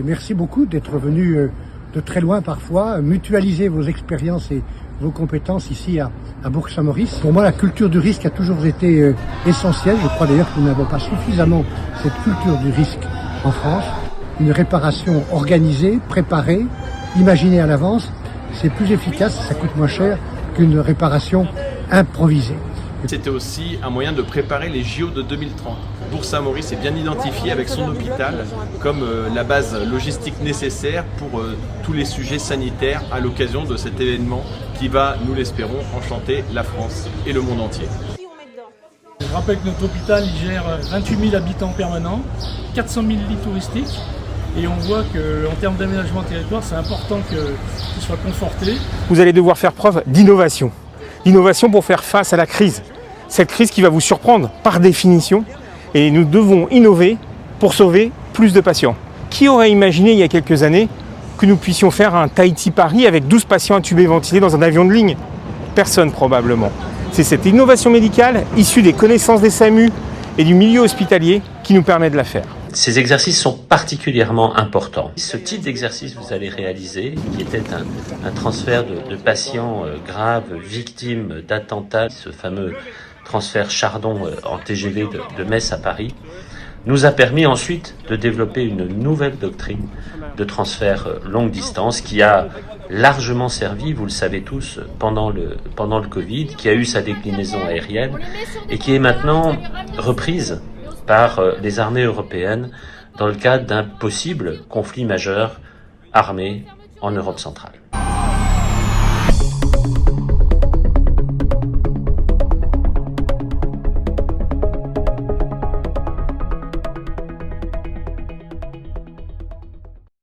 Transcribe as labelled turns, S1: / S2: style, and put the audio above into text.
S1: merci beaucoup d'être venu de très loin parfois, mutualiser vos expériences et vos compétences ici à Bourg-Saint-Maurice. Pour moi, la culture du risque a toujours été essentielle. Je crois d'ailleurs que nous n'avons pas suffisamment cette culture du risque en France. Une réparation organisée, préparée, imaginée à l'avance, c'est plus efficace, ça coûte moins cher qu'une réparation improvisée.
S2: C'était aussi un moyen de préparer les JO de 2030. Bourg-Saint-Maurice est bien identifié avec son hôpital comme la base logistique nécessaire pour tous les sujets sanitaires à l'occasion de cet événement qui va, nous l'espérons, enchanter la France et le monde entier.
S3: Je rappelle que notre hôpital il gère 28 000 habitants permanents, 400 000 lits touristiques et on voit qu'en termes d'aménagement territoire, c'est important qu'il soit conforté.
S4: Vous allez devoir faire preuve d'innovation. L'innovation pour faire face à la crise. Cette crise qui va vous surprendre par définition. Et nous devons innover pour sauver plus de patients. Qui aurait imaginé il y a quelques années que nous puissions faire un Tahiti-Paris avec 12 patients intubés ventilés dans un avion de ligne? Personne probablement. C'est cette innovation médicale issue des connaissances des SAMU et du milieu hospitalier qui nous permet de la faire.
S5: Ces exercices sont particulièrement importants. Ce type d'exercice que vous allez réaliser, qui était un transfert de patients graves, victimes d'attentats, ce fameux transfert Chardon en TGV de Metz à Paris, nous a permis ensuite de développer une nouvelle doctrine de transfert longue distance qui a largement servi, vous le savez tous, pendant le Covid, qui a eu sa déclinaison aérienne et qui est maintenant reprise par les armées européennes dans le cadre d'un possible conflit majeur armé en Europe centrale.